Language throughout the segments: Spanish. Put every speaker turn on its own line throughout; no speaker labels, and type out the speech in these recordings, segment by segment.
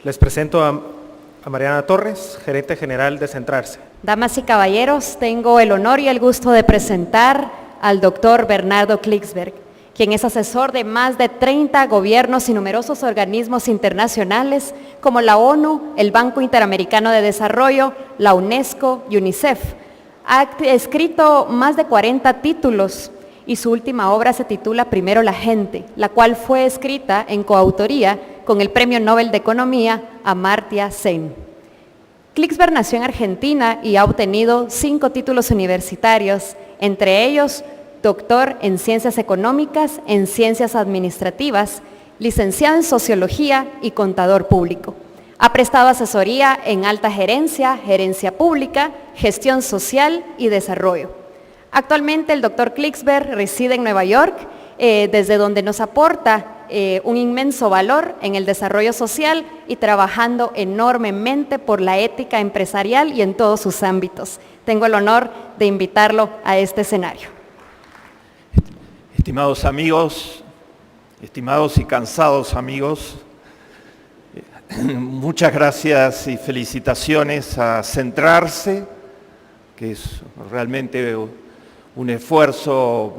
Les presento a Mariana Torres, gerente general de Centrarse.
Damas y caballeros, tengo el honor y el gusto de presentar al doctor Bernardo Klicksberg, quien es asesor de más de 30 gobiernos y numerosos organismos internacionales como la ONU, el Banco Interamericano de Desarrollo, la UNESCO y UNICEF. Ha escrito más de 40 títulos y su última obra se titula Primero la gente, la cual fue escrita en coautoría con el Premio Nobel de Economía Amartya Sen. Klicksberg nació en Argentina y ha obtenido 5 títulos universitarios, entre ellos doctor en Ciencias Económicas, en Ciencias Administrativas, licenciado en Sociología y contador público. Ha prestado asesoría en alta gerencia, gerencia pública, gestión social y desarrollo. Actualmente el doctor Klicksberg reside en Nueva York, desde donde nos aporta un inmenso valor en el desarrollo social y trabajando enormemente por la ética empresarial y en todos sus ámbitos. Tengo el honor de invitarlo a este escenario.
Estimados amigos, estimados y cansados amigos, muchas gracias y felicitaciones a Centrarse, que es realmente un esfuerzo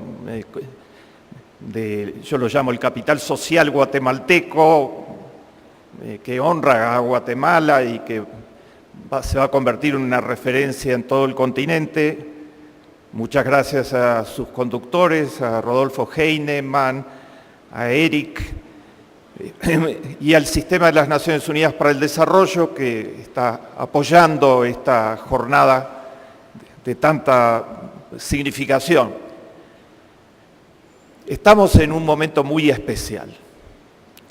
yo lo llamo el capital social guatemalteco, que honra a Guatemala y que se va a convertir en una referencia en todo el continente. Muchas gracias a sus conductores, a Rodolfo Heinemann, a Eric y al Sistema de las Naciones Unidas para el Desarrollo, que está apoyando esta jornada de tanta significación. Estamos en un momento muy especial.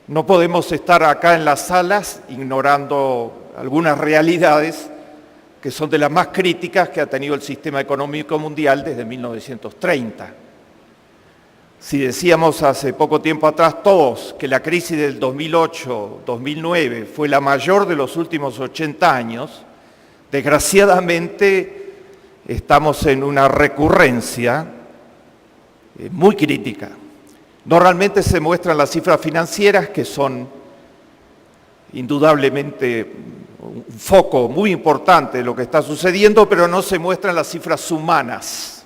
No podemos estar acá en las salas ignorando algunas realidades que son de las más críticas que ha tenido el sistema económico mundial desde 1930. Si decíamos hace poco tiempo atrás todos que la crisis del 2008-2009 fue la mayor de los últimos 80 años, desgraciadamente estamos en una recurrencia muy crítica. Normalmente se muestran las cifras financieras, que son indudablemente un foco muy importante de lo que está sucediendo, pero no se muestran las cifras humanas.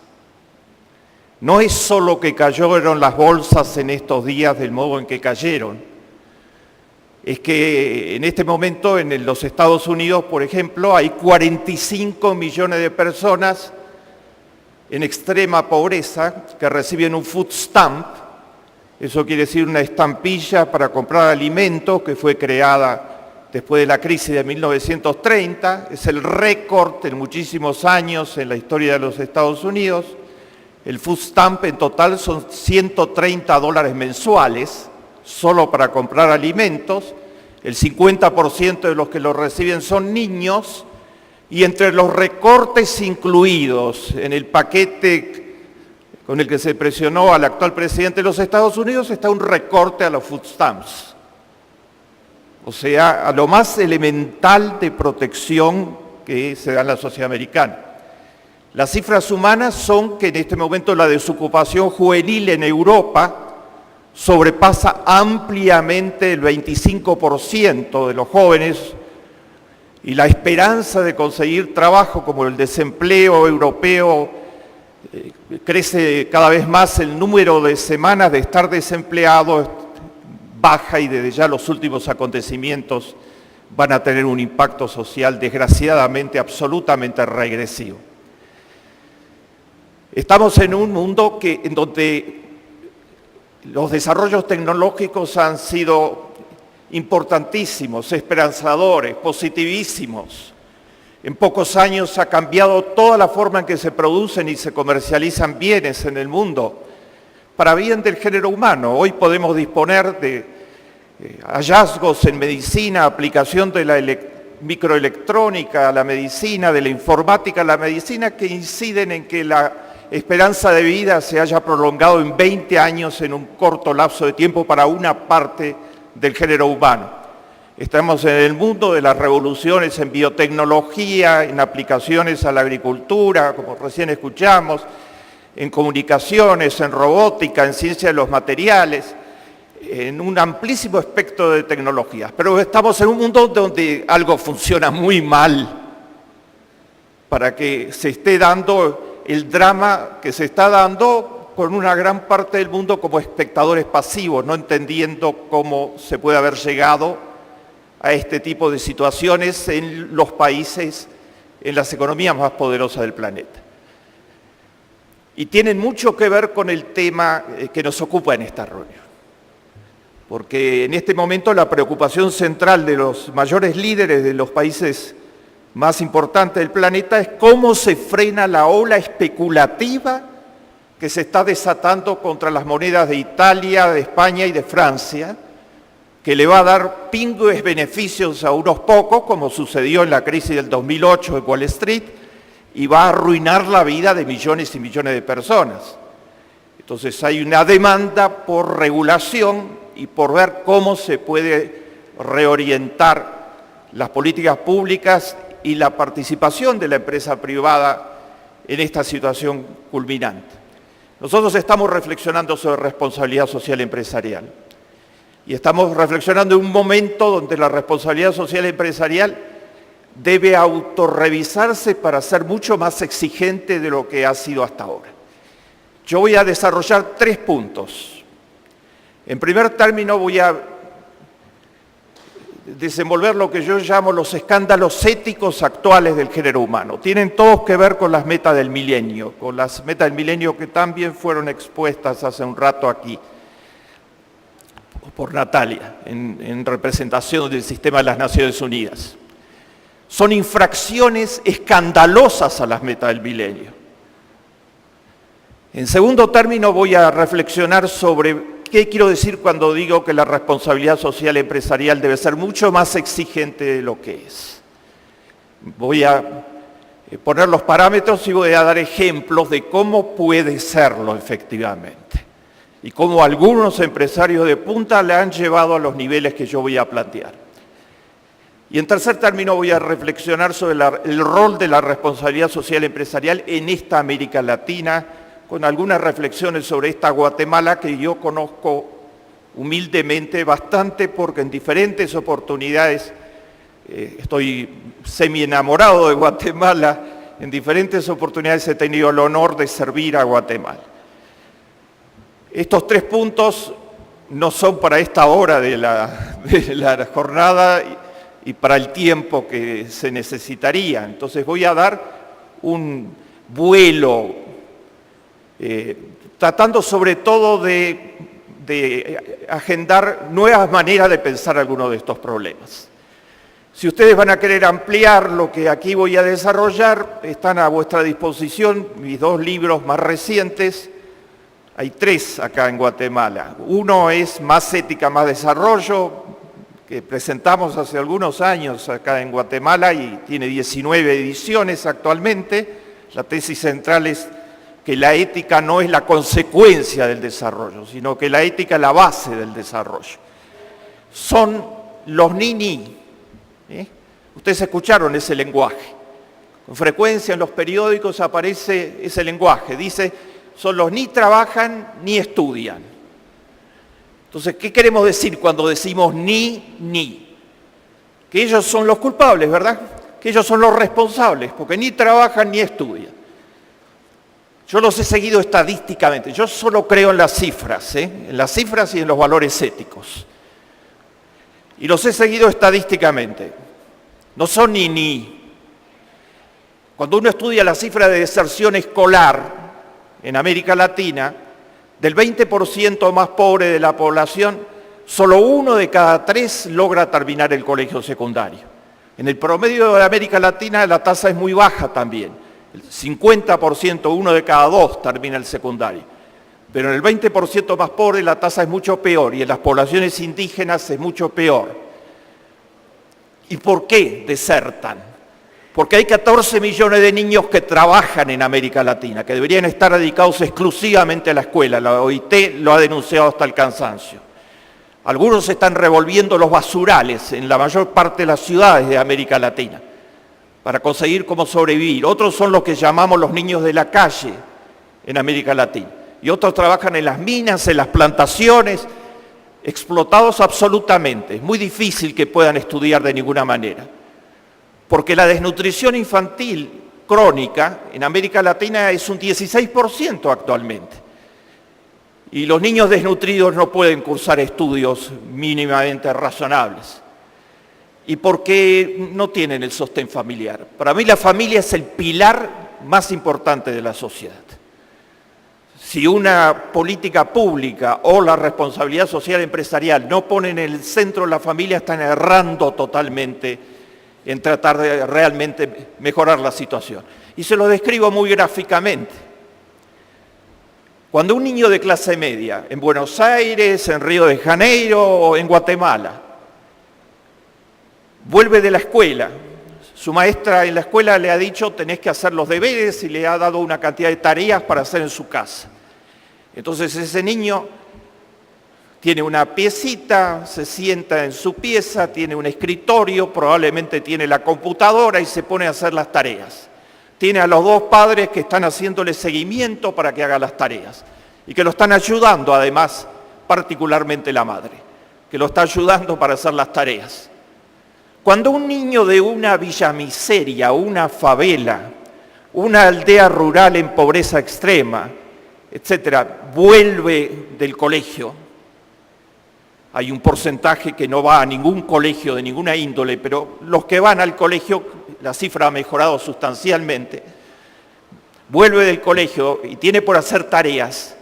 No es solo que cayeron las bolsas en estos días del modo en que cayeron, es que en este momento en los Estados Unidos, por ejemplo, hay 45 millones de personas en extrema pobreza que reciben un food stamp. Eso quiere decir una estampilla para comprar alimentos que fue creada después de la crisis de 1930. Es el récord en muchísimos años en la historia de los Estados Unidos. El food stamp en total son $130 mensuales, solo para comprar alimentos. El 50% de los que lo reciben son niños. Y entre los recortes incluidos en el paquete con el que se presionó al actual presidente de los Estados Unidos está un recorte a los food stamps. O sea, a lo más elemental de protección que se da en la sociedad americana. Las cifras humanas son que en este momento la desocupación juvenil en Europa sobrepasa ampliamente el 25% de los jóvenes, y la esperanza de conseguir trabajo, como el desempleo europeo, crece cada vez más. El número de semanas de estar desempleado baja y desde ya los últimos acontecimientos van a tener un impacto social desgraciadamente absolutamente regresivo. Estamos en un mundo en donde los desarrollos tecnológicos han sido importantísimos, esperanzadores, positivísimos. En pocos años ha cambiado toda la forma en que se producen y se comercializan bienes en el mundo, para bien del género humano. Hoy podemos disponer de hallazgos en medicina, aplicación de la microelectrónica a la medicina, de la informática a la medicina, que inciden en que la esperanza de vida se haya prolongado en 20 años en un corto lapso de tiempo para una parte del género humano. Estamos en el mundo de las revoluciones en biotecnología, en aplicaciones a la agricultura, como recién escuchamos, en comunicaciones, en robótica, en ciencia de los materiales. en un amplísimo espectro de tecnologías, pero estamos en un mundo donde algo funciona muy mal para que se esté dando el drama que se está dando con una gran parte del mundo como espectadores pasivos, no entendiendo cómo se puede haber llegado a este tipo de situaciones en los países, en las economías más poderosas del planeta. Y tienen mucho que ver con el tema que nos ocupa en esta reunión. Porque en este momento la preocupación central de los mayores líderes de los países más importantes del planeta es cómo se frena la ola especulativa que se está desatando contra las monedas de Italia, de España y de Francia, que le va a dar pingües beneficios a unos pocos, como sucedió en la crisis del 2008 de Wall Street, y va a arruinar la vida de millones y millones de personas. Entonces hay una demanda por regulación y por ver cómo se puede reorientar las políticas públicas y la participación de la empresa privada en esta situación culminante. Nosotros estamos reflexionando sobre responsabilidad social empresarial y estamos reflexionando en un momento donde la responsabilidad social empresarial debe autorrevisarse para ser mucho más exigente de lo que ha sido hasta ahora. Yo voy a desarrollar 3 puntos. En primer término voy a desenvolver lo que yo llamo los escándalos éticos actuales del género humano. Tienen todos que ver con las metas del milenio, que también fueron expuestas hace un rato aquí por Natalia, en representación del sistema de las Naciones Unidas. Son infracciones escandalosas a las metas del milenio. En segundo término voy a reflexionar sobre qué quiero decir cuando digo que la responsabilidad social empresarial debe ser mucho más exigente de lo que es. Voy a poner los parámetros y voy a dar ejemplos de cómo puede serlo efectivamente y cómo algunos empresarios de punta le han llevado a los niveles que yo voy a plantear. Y en tercer término voy a reflexionar sobre el rol de la responsabilidad social empresarial en esta América Latina, con algunas reflexiones sobre esta Guatemala que yo conozco humildemente bastante porque en diferentes oportunidades, estoy semi-enamorado de Guatemala, en diferentes oportunidades he tenido el honor de servir a Guatemala. Estos 3 puntos no son para esta hora de la jornada y para el tiempo que se necesitaría. Entonces voy a dar un vuelo tratando sobre todo de agendar nuevas maneras de pensar algunos de estos problemas. Si ustedes van a querer ampliar lo que aquí voy a desarrollar, están a vuestra disposición mis 2 libros más recientes. Hay 3 acá en Guatemala. Uno es Más ética, más desarrollo, que presentamos hace algunos años acá en Guatemala y tiene 19 ediciones actualmente. La tesis central es que la ética no es la consecuencia del desarrollo, sino que la ética es la base del desarrollo. Son los ni-ni. Ustedes escucharon ese lenguaje. Con frecuencia en los periódicos aparece ese lenguaje. Dice, son los ni trabajan ni estudian. Entonces, ¿qué queremos decir cuando decimos ni? Que ellos son los culpables, ¿verdad? Que ellos son los responsables, porque ni trabajan ni estudian. Yo los he seguido estadísticamente, yo solo creo en las cifras y en los valores éticos. Y los he seguido estadísticamente. No son ni. Cuando uno estudia la cifra de deserción escolar en América Latina, del 20% más pobre de la población, solo 1 de cada 3 logra terminar el colegio secundario. En el promedio de América Latina la tasa es muy baja también. El 50%, 1 de cada 2 termina el secundario. Pero en el 20% más pobre la tasa es mucho peor y en las poblaciones indígenas es mucho peor. ¿Y por qué desertan? Porque hay 14 millones de niños que trabajan en América Latina, que deberían estar dedicados exclusivamente a la escuela. La OIT lo ha denunciado hasta el cansancio. Algunos están revolviendo los basurales en la mayor parte de las ciudades de América Latina para conseguir cómo sobrevivir. Otros son los que llamamos los niños de la calle en América Latina. Y otros trabajan en las minas, en las plantaciones, explotados absolutamente. Es muy difícil que puedan estudiar de ninguna manera, porque la desnutrición infantil crónica en América Latina es un 16% actualmente. Y los niños desnutridos no pueden cursar estudios mínimamente razonables. Y porque no tienen el sostén familiar. Para mí la familia es el pilar más importante de la sociedad. Si una política pública o la responsabilidad social empresarial no ponen en el centro la familia, están errando totalmente en tratar de realmente mejorar la situación. Y se lo describo muy gráficamente. Cuando un niño de clase media, en Buenos Aires, en Río de Janeiro o en Guatemala, vuelve de la escuela, su maestra en la escuela le ha dicho tenés que hacer los deberes y le ha dado una cantidad de tareas para hacer en su casa. Entonces ese niño tiene una piecita, se sienta en su pieza, tiene un escritorio, probablemente tiene la computadora y se pone a hacer las tareas. Tiene a los dos padres que están haciéndole seguimiento para que haga las tareas y que lo están ayudando, además, particularmente la madre, que lo está ayudando para hacer las tareas. Cuando un niño de una villa miseria, una favela, una aldea rural en pobreza extrema, etcétera, vuelve del colegio, hay un porcentaje que no va a ningún colegio de ninguna índole, pero los que van al colegio, la cifra ha mejorado sustancialmente, vuelve del colegio y tiene por hacer tareas,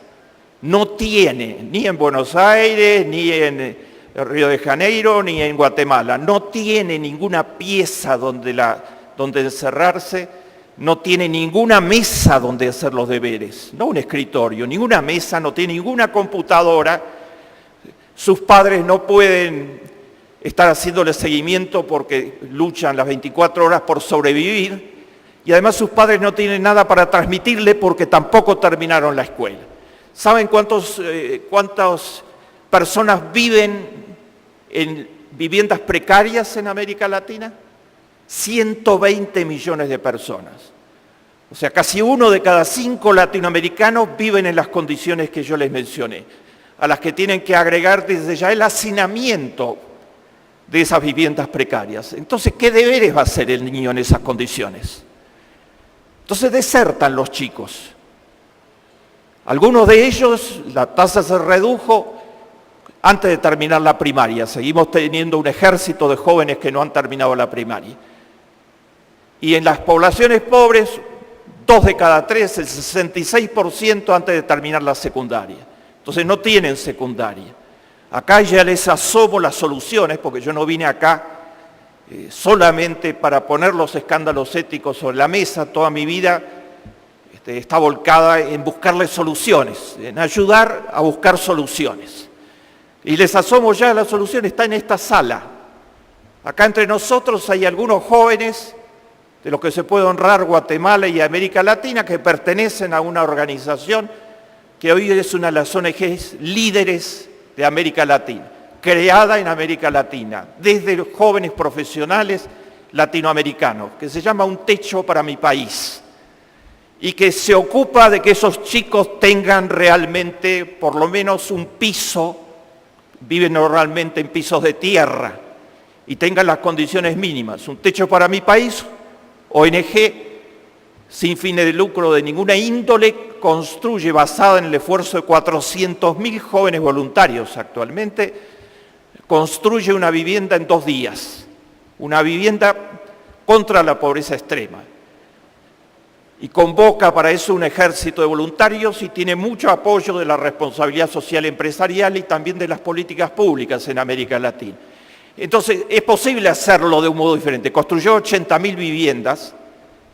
no tiene, ni en Buenos Aires, ni en Río de Janeiro, ni en Guatemala, no tiene ninguna pieza donde encerrarse, no tiene ninguna mesa donde hacer los deberes, no un escritorio, ninguna mesa, no tiene ninguna computadora. Sus padres no pueden estar haciéndole seguimiento porque luchan las 24 horas por sobrevivir y además sus padres no tienen nada para transmitirle porque tampoco terminaron la escuela. ¿Saben cuántas personas viven en viviendas precarias en América Latina? 120 millones de personas. O sea, casi 1 de cada 5 latinoamericanos viven en las condiciones que yo les mencioné, a las que tienen que agregar desde ya el hacinamiento de esas viviendas precarias. Entonces, ¿qué deberes va a hacer el niño en esas condiciones? Entonces desertan los chicos. Algunos de ellos, la tasa se redujo antes de terminar la primaria. Seguimos teniendo un ejército de jóvenes que no han terminado la primaria. Y en las poblaciones pobres, 2 de cada 3, el 66% antes de terminar la secundaria. Entonces no tienen secundaria. Acá ya les asomo las soluciones, porque yo no vine acá solamente para poner los escándalos éticos sobre la mesa. Toda mi vida está volcada en buscarles soluciones, en ayudar a buscar soluciones. Y les asomo ya la solución, está en esta sala. Acá entre nosotros hay algunos jóvenes de los que se puede honrar Guatemala y América Latina que pertenecen a una organización que hoy es una de las ONGs líderes de América Latina, creada en América Latina, desde los jóvenes profesionales latinoamericanos, que se llama Un Techo para mi País, y que se ocupa de que esos chicos tengan realmente por lo menos un piso, viven normalmente en pisos de tierra, y tengan las condiciones mínimas. Un Techo para mi País, ONG sin fines de lucro de ninguna índole, construye, basada en el esfuerzo de 400.000 jóvenes voluntarios actualmente, construye una vivienda en 2 días, una vivienda contra la pobreza extrema. Y convoca para eso un ejército de voluntarios y tiene mucho apoyo de la responsabilidad social empresarial y también de las políticas públicas en América Latina. Entonces, es posible hacerlo de un modo diferente. Construyó 80.000 viviendas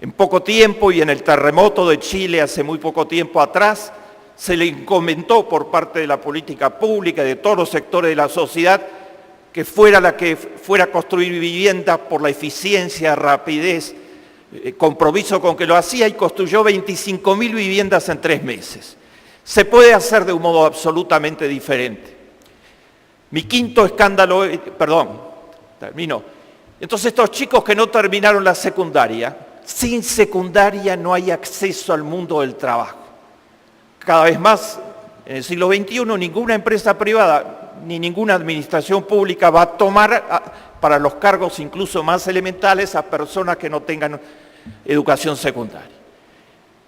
en poco tiempo, y en el terremoto de Chile hace muy poco tiempo atrás se le encomendó por parte de la política pública y de todos los sectores de la sociedad que fuera la que fuera a construir viviendas por la eficiencia, rapidez, compromiso con que lo hacía, y construyó 25.000 viviendas en 3 meses. Se puede hacer de un modo absolutamente diferente. Mi quinto escándalo, termino. Entonces estos chicos que no terminaron la secundaria, sin secundaria no hay acceso al mundo del trabajo. Cada vez más, en el siglo XXI, ninguna empresa privada, ni ninguna administración pública va a tomar para los cargos incluso más elementales a personas que no tengan educación secundaria.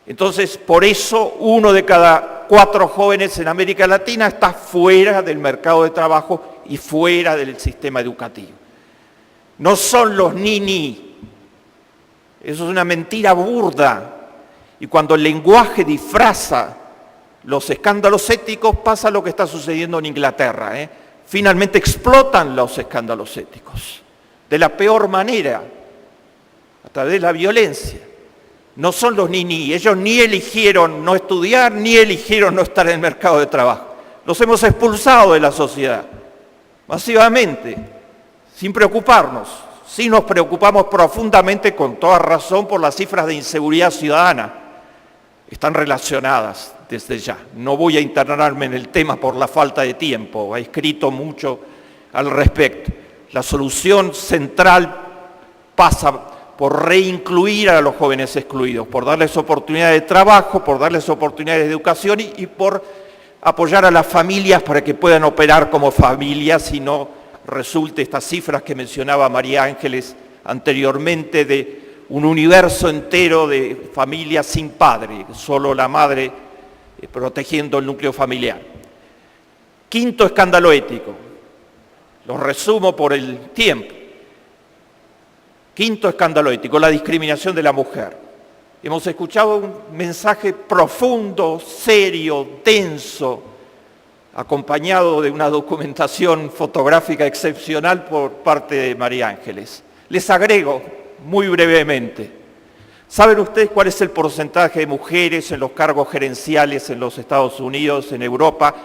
Entonces, por eso 1 de cada 4 jóvenes en América Latina está fuera del mercado de trabajo y fuera del sistema educativo. No son los ni. Eso es una mentira burda. Y cuando el lenguaje disfraza los escándalos éticos, pasa lo que está sucediendo en Inglaterra. Finalmente explotan los escándalos éticos, de la peor manera, a través de la violencia. No son los ni, ellos ni eligieron no estudiar, ni eligieron no estar en el mercado de trabajo. Los hemos expulsado de la sociedad, masivamente, sin preocuparnos. Sí nos preocupamos profundamente, con toda razón, por las cifras de inseguridad ciudadana. Están relacionadas desde ya. No voy a internarme en el tema por la falta de tiempo, he escrito mucho al respecto. La solución central pasa por reincluir a los jóvenes excluidos, por darles oportunidades de trabajo, por darles oportunidades de educación y por apoyar a las familias para que puedan operar como familias y no resulte estas cifras que mencionaba María Ángeles anteriormente de un universo entero de familias sin padre, solo la madre protegiendo el núcleo familiar. Quinto escándalo ético, lo resumo por el tiempo. Quinto escándalo ético, la discriminación de la mujer. Hemos escuchado un mensaje profundo, serio, denso, acompañado de una documentación fotográfica excepcional por parte de María Ángeles. Les agrego muy brevemente, ¿saben ustedes cuál es el porcentaje de mujeres en los cargos gerenciales en los Estados Unidos, en Europa?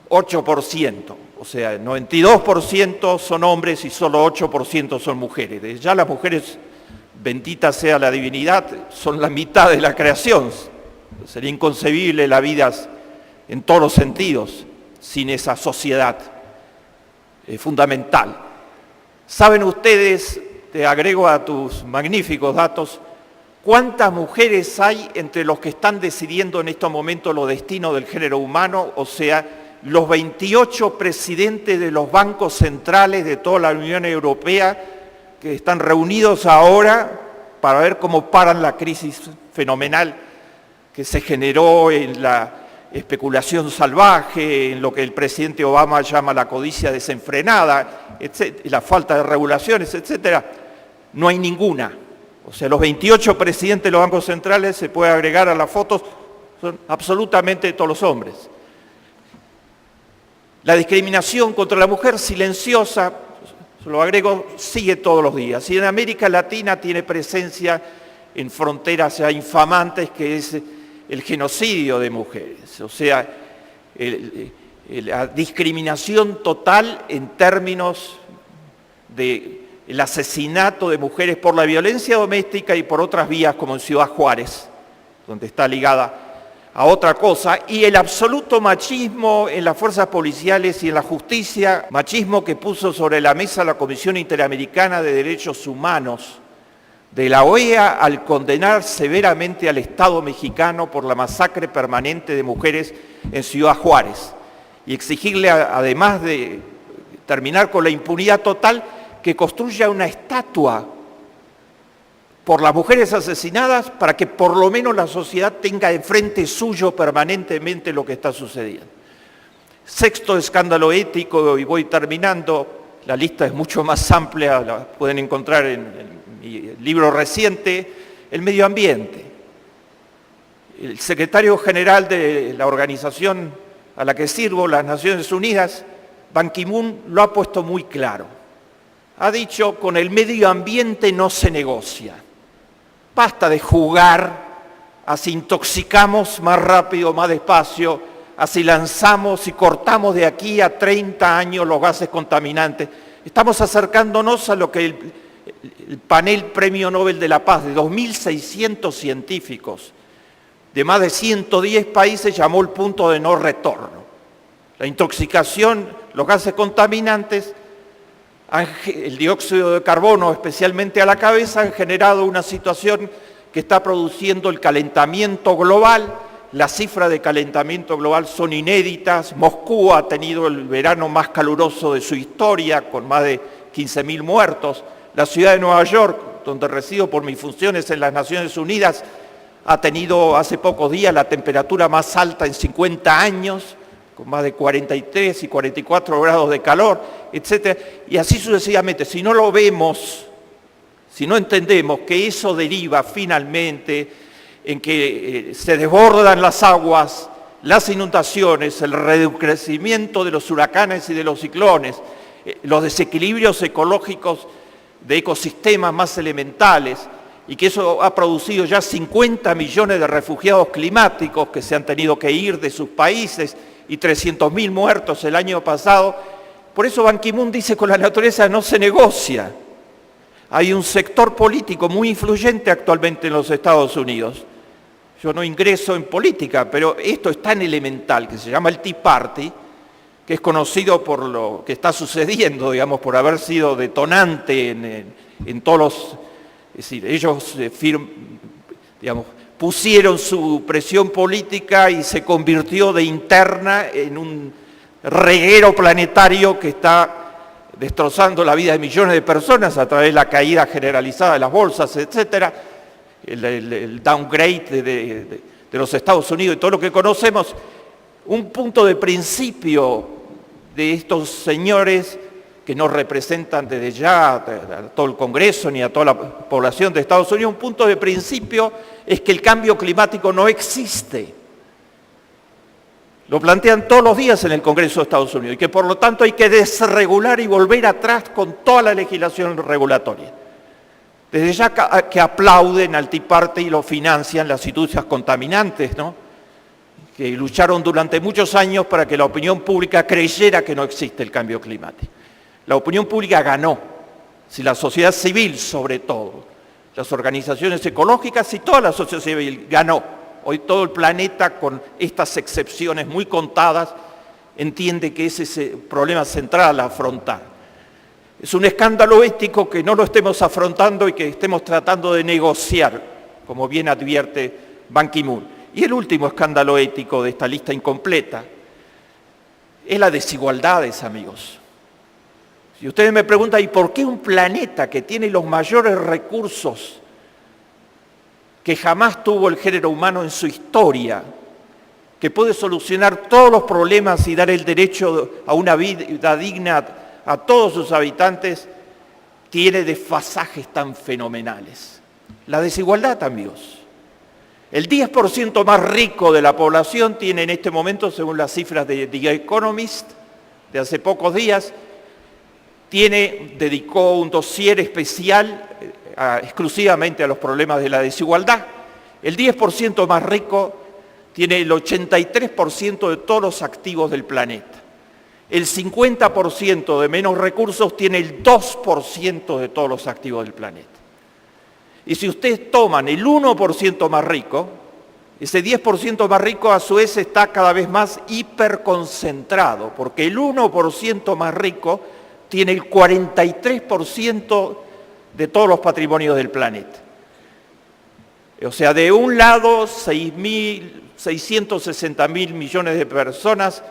8%, o sea, 92% son hombres y solo 8% son mujeres. Ya las mujeres, bendita sea la divinidad, son la mitad de la creación. Sería inconcebible la vida en todos los sentidos sin esa sociedad fundamental. ¿Saben ustedes, te agrego a tus magníficos datos, cuántas mujeres hay entre los que están decidiendo en estos momentos los destinos del género humano? O sea, los 28 presidentes de los bancos centrales de toda la Unión Europea que están reunidos ahora para ver cómo paran la crisis fenomenal que se generó en la especulación salvaje, en lo que el presidente Obama llama la codicia desenfrenada, la falta de regulaciones, etcétera. No hay ninguna. O sea, los 28 presidentes de los bancos centrales, se puede agregar a las fotos, son absolutamente todos los hombres. La discriminación contra la mujer silenciosa, lo agrego, sigue todos los días. Y en América Latina tiene presencia en fronteras ya infamantes, que es el genocidio de mujeres. O sea, la discriminación total en términos del asesinato de mujeres por la violencia doméstica y por otras vías, como en Ciudad Juárez, donde está ligada a otra cosa, y el absoluto machismo en las fuerzas policiales y en la justicia, machismo que puso sobre la mesa la Comisión Interamericana de Derechos Humanos de la OEA al condenar severamente al Estado mexicano por la masacre permanente de mujeres en Ciudad Juárez y exigirle, además de terminar con la impunidad total, que construya una estatua por las mujeres asesinadas para que por lo menos la sociedad tenga enfrente suyo permanentemente lo que está sucediendo. Sexto escándalo ético, y voy terminando, la lista es mucho más amplia, la pueden encontrar en mi libro reciente, el medio ambiente. El secretario general de la organización a la que sirvo, las Naciones Unidas, Ban Ki-moon, lo ha puesto muy claro. Ha dicho, con el medio ambiente no se negocia. Basta de jugar, así intoxicamos más rápido, más despacio, así lanzamos y cortamos de aquí a 30 años los gases contaminantes. Estamos acercándonos a lo que el panel Premio Nobel de la Paz de 2.600 científicos de más de 110 países llamó el punto de no retorno. La intoxicación, los gases contaminantes, el dióxido de carbono, especialmente a la cabeza, han generado una situación que está produciendo el calentamiento global las cifras de calentamiento global son inéditas. Moscú ha tenido el verano más caluroso de su historia, con más de 15.000 muertos. La ciudad de Nueva York, donde resido por mis funciones en las Naciones Unidas, ha tenido hace pocos días la temperatura más alta en 50 años, con más de 43 y 44 grados de calor, etc. Y así sucesivamente. Si no lo vemos, si no entendemos que eso deriva finalmente en que se desbordan las aguas, las inundaciones, el recrudecimiento de los huracanes y de los ciclones, los desequilibrios ecológicos de ecosistemas más elementales, y que eso ha producido ya 50 millones de refugiados climáticos que se han tenido que ir de sus países y 300.000 muertos el año pasado. Por eso Ban Ki-moon dice: con la naturaleza no se negocia. Hay un sector político muy influyente actualmente en los Estados Unidos. Yo no ingreso en política, pero esto es tan elemental, que se llama el Tea Party, que es conocido por lo que está sucediendo, digamos, por haber sido detonante en todos los... Es decir, ellos pusieron su presión política y se convirtió de interna en un reguero planetario que está destrozando la vida de millones de personas a través de la caída generalizada de las bolsas, etcétera, el downgrade de los Estados Unidos y todo lo que conocemos. Un punto de principio de estos señores que no representan desde ya a todo el Congreso ni a toda la población de Estados Unidos, un punto de principio es que el cambio climático no existe. Lo plantean todos los días en el Congreso de Estados Unidos y que por lo tanto hay que desregular y volver atrás con toda la legislación regulatoria. Desde ya que aplauden al Tea Party y lo financian las industrias contaminantes, ¿no?, que lucharon durante muchos años para que la opinión pública creyera que no existe el cambio climático. La opinión pública ganó, si la sociedad civil sobre todo, las organizaciones ecológicas y toda la sociedad civil ganó. Hoy todo el planeta, con estas excepciones muy contadas, entiende que ese es el problema central a afrontar. Es un escándalo ético que no lo estemos afrontando y que estemos tratando de negociar, como bien advierte Ban Ki-moon. Y el último escándalo ético de esta lista incompleta es la desigualdades, amigos. Si ustedes me preguntan, ¿y por qué un planeta que tiene los mayores recursos que jamás tuvo el género humano en su historia, que puede solucionar todos los problemas y dar el derecho a una vida digna a todos sus habitantes, tiene desfasajes tan fenomenales? La desigualdad, amigos. El 10% más rico de la población tiene en este momento, según las cifras de The Economist de hace pocos días, dedicó un dossier especial exclusivamente a los problemas de la desigualdad. El 10% más rico tiene el 83% de todos los activos del planeta. El 50% de menos recursos tiene el 2% de todos los activos del planeta. Y si ustedes toman el 1% más rico, ese 10% más rico a su vez está cada vez más hiperconcentrado, porque el 1% más rico tiene el 43% de todos los patrimonios del planeta. O sea, de un lado, 660.000 millones de personas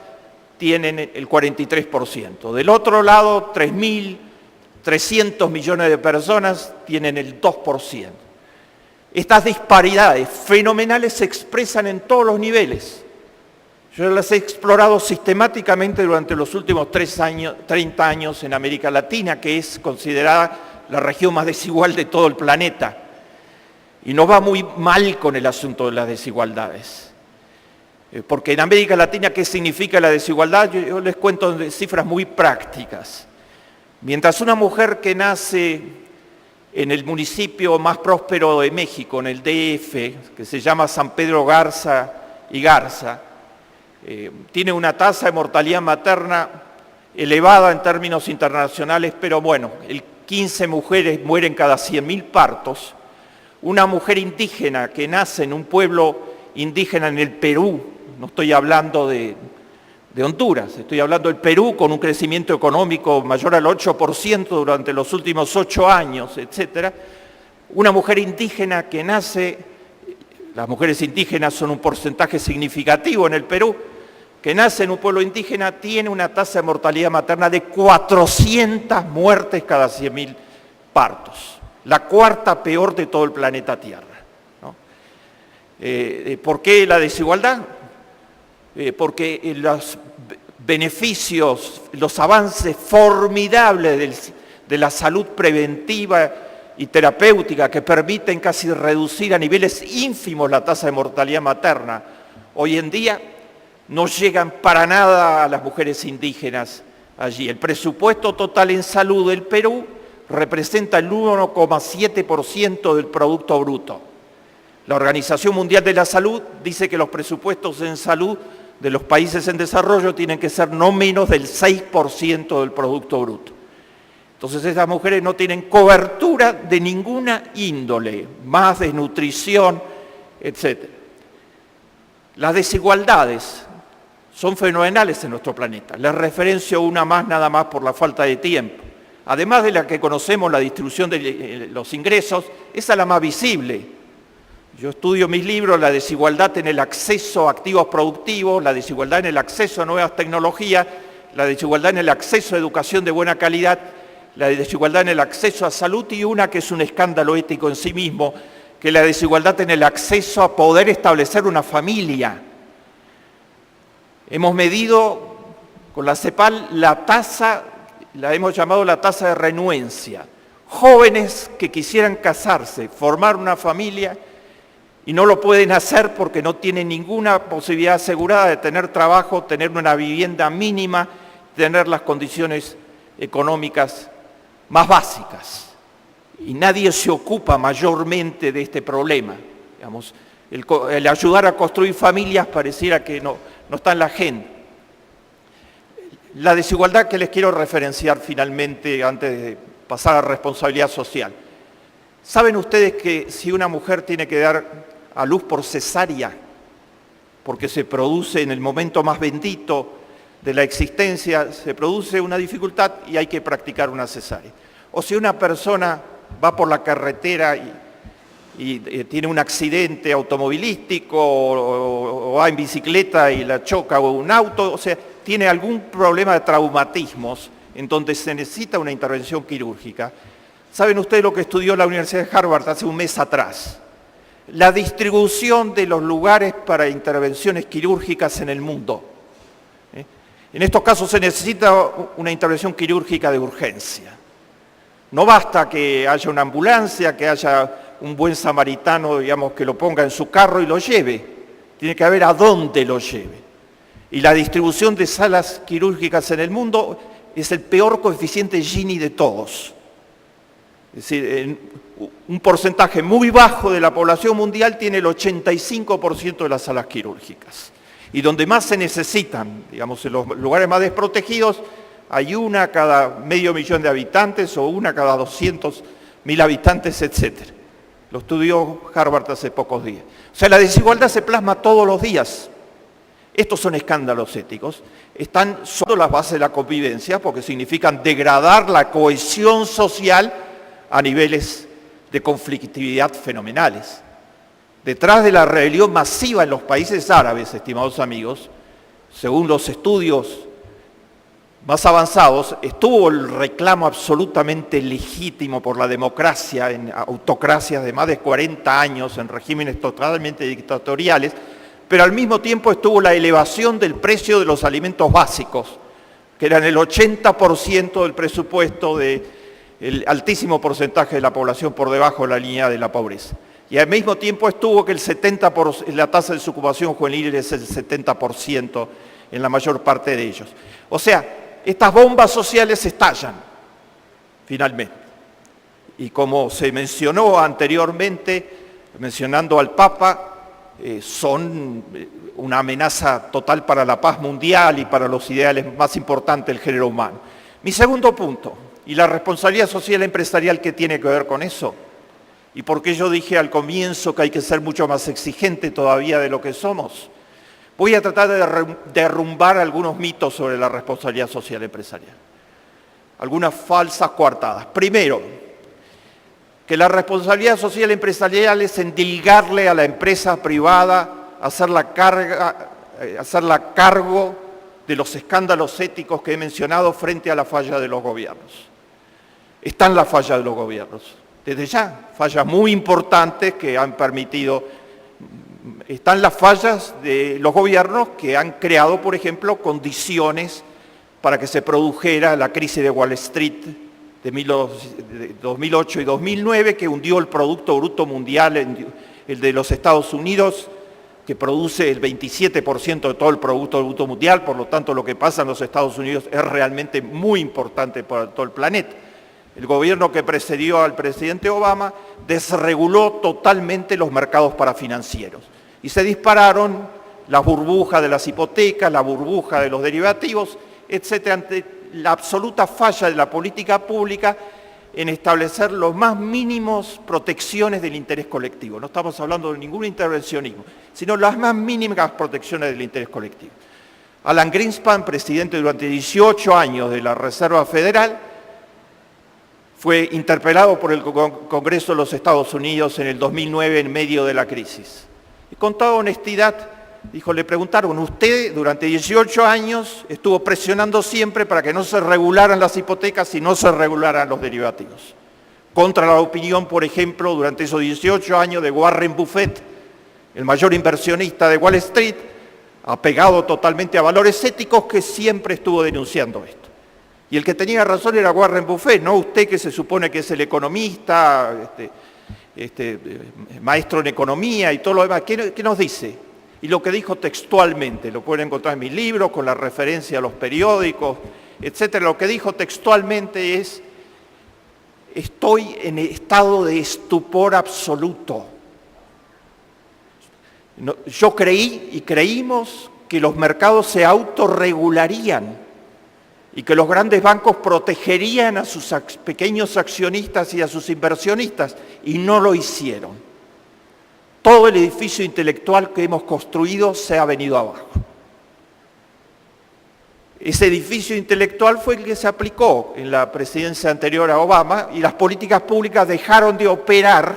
tienen el 43%. Del otro lado, 3.300 millones de personas tienen el 2%. Estas disparidades fenomenales se expresan en todos los niveles. Yo las he explorado sistemáticamente durante los últimos 30 años en América Latina, que es considerada la región más desigual de todo el planeta. Y nos va muy mal con el asunto de las desigualdades. Porque en América Latina, ¿qué significa la desigualdad? Yo les cuento cifras muy prácticas. Mientras una mujer que nace en el municipio más próspero de México, en el DF, que se llama San Pedro Garza y Garza, tiene una tasa de mortalidad materna elevada en términos internacionales, pero bueno, 15 mujeres mueren cada 100.000 partos. Una mujer indígena que nace en un pueblo indígena en el Perú, no estoy hablando de Honduras, estoy hablando del Perú, con un crecimiento económico mayor al 8% durante los últimos 8 años, etc. Una mujer indígena que nace Las mujeres indígenas son un porcentaje significativo en el Perú, que nace en un pueblo indígena, tiene una tasa de mortalidad materna de 400 muertes cada 100.000 partos, la cuarta peor de todo el planeta Tierra, ¿no? ¿Por qué la desigualdad? Porque los beneficios, los avances formidables de la salud preventiva y terapéutica que permiten casi reducir a niveles ínfimos la tasa de mortalidad materna, hoy en día no llegan para nada a las mujeres indígenas allí. El presupuesto total en salud del Perú representa el 1,7% del Producto Bruto. La Organización Mundial de la Salud dice que los presupuestos en salud de los países en desarrollo tienen que ser no menos del 6% del Producto Bruto. Entonces esas mujeres no tienen cobertura de ninguna índole, más desnutrición, etc. Las desigualdades son fenomenales en nuestro planeta. Les referencio una más, nada más por la falta de tiempo. Además de la que conocemos, la distribución de los ingresos, esa es la más visible. Yo estudio mis libros, la desigualdad en el acceso a activos productivos, la desigualdad en el acceso a nuevas tecnologías, la desigualdad en el acceso a educación de buena calidad, la desigualdad en el acceso a salud y una que es un escándalo ético en sí mismo, que es la desigualdad en el acceso a poder establecer una familia. Hemos medido con la CEPAL la tasa, la hemos llamado la tasa de renuencia. Jóvenes que quisieran casarse, formar una familia y no lo pueden hacer porque no tienen ninguna posibilidad asegurada de tener trabajo, tener una vivienda mínima, tener las condiciones económicas más básicas. Y nadie se ocupa mayormente de este problema. Digamos, el ayudar a construir familias pareciera que no está en la agenda. La desigualdad que les quiero referenciar finalmente antes de pasar a responsabilidad social. ¿Saben ustedes que si una mujer tiene que dar a luz por cesárea, porque se produce en el momento más bendito de la existencia, se produce una dificultad y hay que practicar una cesárea? O si una persona va por la carretera y tiene un accidente automovilístico o va en bicicleta y la choca un auto, o sea, tiene algún problema de traumatismos en donde se necesita una intervención quirúrgica. ¿Saben ustedes lo que estudió la Universidad de Harvard hace un mes atrás? La distribución de los lugares para intervenciones quirúrgicas en el mundo. En estos casos se necesita una intervención quirúrgica de urgencia. No basta que haya una ambulancia, que haya un buen samaritano, digamos, que lo ponga en su carro y lo lleve. Tiene que haber a dónde lo lleve. Y la distribución de salas quirúrgicas en el mundo es el peor coeficiente Gini de todos. Es decir, un porcentaje muy bajo de la población mundial tiene el 85% de las salas quirúrgicas. Y donde más se necesitan, digamos, en los lugares más desprotegidos, hay una cada 500.000 de habitantes o una cada 200.000 habitantes, etc. Lo estudió Harvard hace pocos días. O sea, la desigualdad se plasma todos los días. Estos son escándalos éticos. Están sobre las bases de la convivencia porque significan degradar la cohesión social a niveles de conflictividad fenomenales. Detrás de la rebelión masiva en los países árabes, estimados amigos, según los estudios más avanzados, estuvo el reclamo absolutamente legítimo por la democracia en autocracias de más de 40 años, en regímenes totalmente dictatoriales, pero al mismo tiempo estuvo la elevación del precio de los alimentos básicos, que eran el 80% del presupuesto del altísimo porcentaje de la población por debajo de la línea de la pobreza. Y al mismo tiempo estuvo que la tasa de desocupación juvenil es el 70% en la mayor parte de ellos. O sea, estas bombas sociales estallan, finalmente. Y como se mencionó anteriormente, mencionando al Papa, son una amenaza total para la paz mundial y para los ideales más importantes del género humano. Mi segundo punto, y la responsabilidad social empresarial que tiene que ver con eso, y porque yo dije al comienzo que hay que ser mucho más exigente todavía de lo que somos. Voy a tratar de derrumbar algunos mitos sobre la responsabilidad social empresarial. Algunas falsas coartadas. Primero, que la responsabilidad social empresarial es endilgarle a la empresa privada, hacerla cargo de los escándalos éticos que he mencionado frente a la falla de los gobiernos. Están las fallas de los gobiernos, desde ya, fallas muy importantes que han permitido, están las fallas de los gobiernos que han creado, por ejemplo, condiciones para que se produjera la crisis de Wall Street de 2008 y 2009, que hundió el Producto Bruto Mundial, el de los Estados Unidos, que produce el 27% de todo el Producto Bruto Mundial, por lo tanto lo que pasa en los Estados Unidos es realmente muy importante para todo el planeta. El gobierno que precedió al presidente Obama desreguló totalmente los mercados parafinancieros y se dispararon las burbujas de las hipotecas, la burbuja de los derivativos, etcétera, ante la absoluta falla de la política pública en establecer los más mínimos protecciones del interés colectivo. No estamos hablando de ningún intervencionismo, sino las más mínimas protecciones del interés colectivo. Alan Greenspan, presidente durante 18 años de la Reserva Federal, fue interpelado por el Congreso de los Estados Unidos en el 2009 en medio de la crisis. Y con toda honestidad, dijo, le preguntaron, usted durante 18 años estuvo presionando siempre para que no se regularan las hipotecas y no se regularan los derivativos. Contra la opinión, por ejemplo, durante esos 18 años de Warren Buffett, el mayor inversionista de Wall Street, apegado totalmente a valores éticos, que siempre estuvo denunciando esto. Y el que tenía razón era Warren Buffett, no usted, que se supone que es el economista, maestro en economía y todo lo demás. ¿Qué nos dice? Y lo que dijo textualmente, lo pueden encontrar en mis libros, con la referencia a los periódicos, etcétera. Lo que dijo textualmente es, estoy en estado de estupor absoluto. Yo creí y creímos que los mercados se autorregularían y que los grandes bancos protegerían a sus pequeños accionistas y a sus inversionistas, y no lo hicieron. Todo el edificio intelectual que hemos construido se ha venido abajo. Ese edificio intelectual fue el que se aplicó en la presidencia anterior a Obama, y las políticas públicas dejaron de operar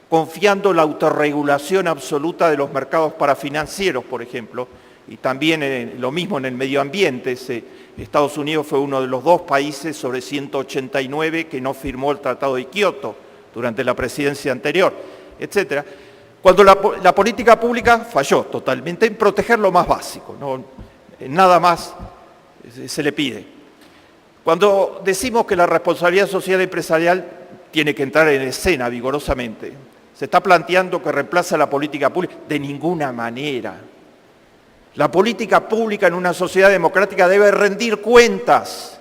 confiando en la autorregulación absoluta de los mercados parafinancieros, por ejemplo, y también lo mismo en el medio ambiente. Estados Unidos fue uno de los 2 países sobre 189 que no firmó el Tratado de Kioto durante la presidencia anterior, etcétera. Cuando la política pública falló totalmente en proteger lo más básico, no, nada más se le pide. Cuando decimos que la responsabilidad social empresarial tiene que entrar en escena vigorosamente, se está planteando que reemplaza la política pública. De ninguna manera. La política pública en una sociedad democrática debe rendir cuentas.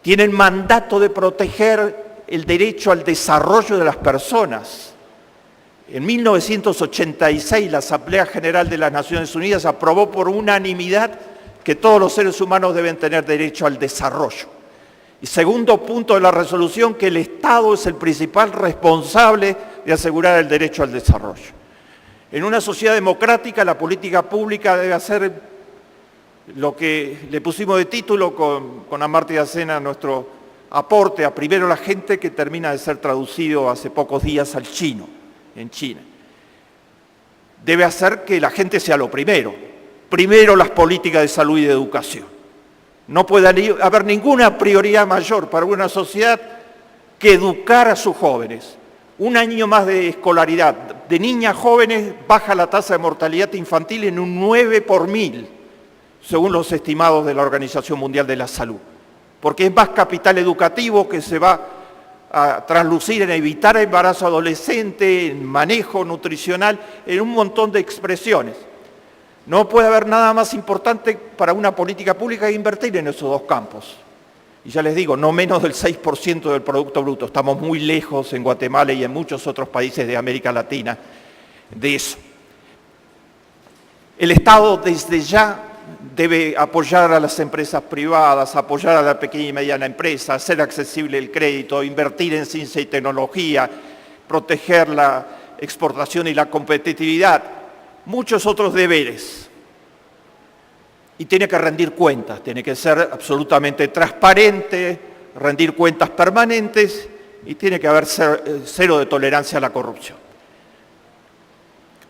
Tiene el mandato de proteger el derecho al desarrollo de las personas. En 1986 la Asamblea General de las Naciones Unidas aprobó por unanimidad que todos los seres humanos deben tener derecho al desarrollo. Y segundo punto de la resolución, que el Estado es el principal responsable de asegurar el derecho al desarrollo. En una sociedad democrática, la política pública debe hacer lo que le pusimos de título con Amartya Sen a nuestro aporte a Primero la Gente, que termina de ser traducido hace pocos días al chino, en China. Debe hacer que la gente sea lo primero. Primero las políticas de salud y de educación. No puede haber ninguna prioridad mayor para una sociedad que educar a sus jóvenes. Un año más de escolaridad. De niñas jóvenes baja la tasa de mortalidad infantil en un 9 por 1000, según los estimados de la Organización Mundial de la Salud. Porque es más capital educativo que se va a traslucir en evitar embarazo adolescente, en manejo nutricional, en un montón de expresiones. No puede haber nada más importante para una política pública que invertir en esos 2 campos. Y ya les digo, no menos del 6% del Producto Bruto. Estamos muy lejos en Guatemala y en muchos otros países de América Latina de eso. El Estado desde ya debe apoyar a las empresas privadas, apoyar a la pequeña y mediana empresa, hacer accesible el crédito, invertir en ciencia y tecnología, proteger la exportación y la competitividad. Muchos otros deberes. Y tiene que rendir cuentas, tiene que ser absolutamente transparente, rendir cuentas permanentes y tiene que haber cero de tolerancia a la corrupción.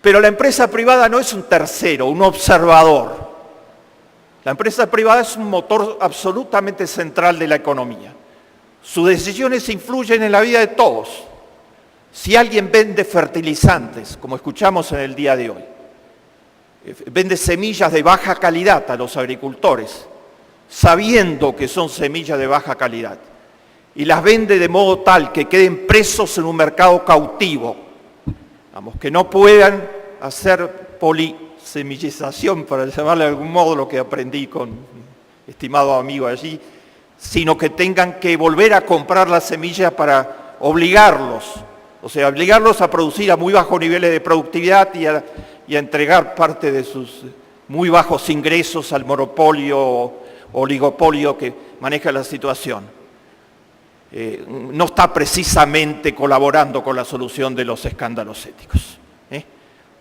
Pero la empresa privada no es un tercero, un observador. La empresa privada es un motor absolutamente central de la economía. Sus decisiones influyen en la vida de todos. Si alguien vende fertilizantes, como escuchamos en el día de hoy, vende semillas de baja calidad a los agricultores, sabiendo que son semillas de baja calidad, y las vende de modo tal que queden presos en un mercado cautivo, vamos, que no puedan hacer polisemillización, para llamarle de algún modo, lo que aprendí con mi estimado amigo allí, sino que tengan que volver a comprar las semillas para obligarlos, o sea, obligarlos a producir a muy bajos niveles de productividad y a entregar parte de sus muy bajos ingresos al monopolio o oligopolio que maneja la situación. No está precisamente colaborando con la solución de los escándalos éticos.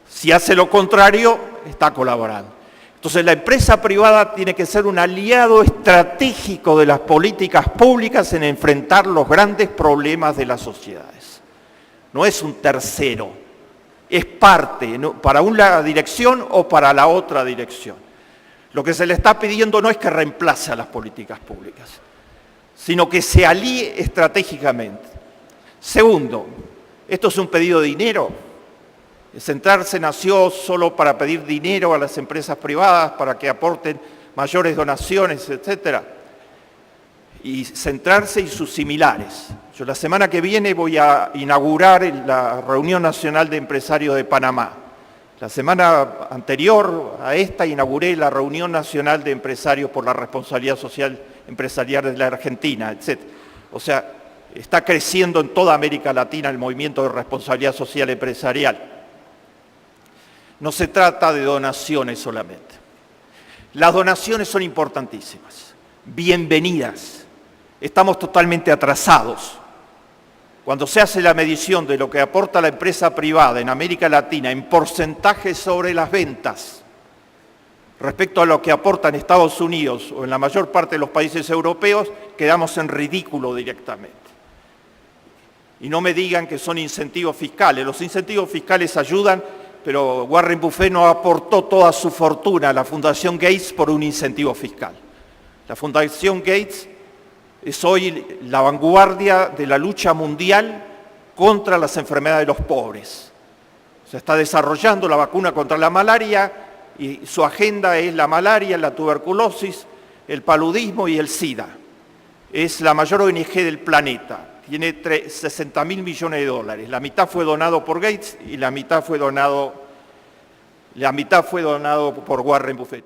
Si hace lo contrario, está colaborando. Entonces la empresa privada tiene que ser un aliado estratégico de las políticas públicas en enfrentar los grandes problemas de las sociedades. No es un tercero, es parte, ¿no?, para una dirección o para la otra dirección. Lo que se le está pidiendo no es que reemplace a las políticas públicas, sino que se alíe estratégicamente. Segundo, esto es un pedido de dinero. Centrarse nació solo para pedir dinero a las empresas privadas, para que aporten mayores donaciones, etc. Y Centrarse y sus similares. Yo la semana que viene voy a inaugurar la Reunión Nacional de Empresarios de Panamá. La semana anterior a esta inauguré la Reunión Nacional de Empresarios por la Responsabilidad Social Empresarial de la Argentina, etc. O sea, está creciendo en toda América Latina el movimiento de responsabilidad social empresarial. No se trata de donaciones solamente. Las donaciones son importantísimas, bienvenidas. Estamos totalmente atrasados. Cuando se hace la medición de lo que aporta la empresa privada en América Latina en porcentaje sobre las ventas respecto a lo que aportan Estados Unidos o en la mayor parte de los países europeos, quedamos en ridículo directamente. Y no me digan que son incentivos fiscales. Los incentivos fiscales ayudan, pero Warren Buffett no aportó toda su fortuna a la Fundación Gates por un incentivo fiscal. La Fundación Gates es hoy la vanguardia de la lucha mundial contra las enfermedades de los pobres. Se está desarrollando la vacuna contra la malaria y su agenda es la malaria, la tuberculosis, el paludismo y el SIDA. Es la mayor ONG del planeta. Tiene 60.000 millones de dólares. La mitad fue donado por Gates y la mitad fue donado por Warren Buffett.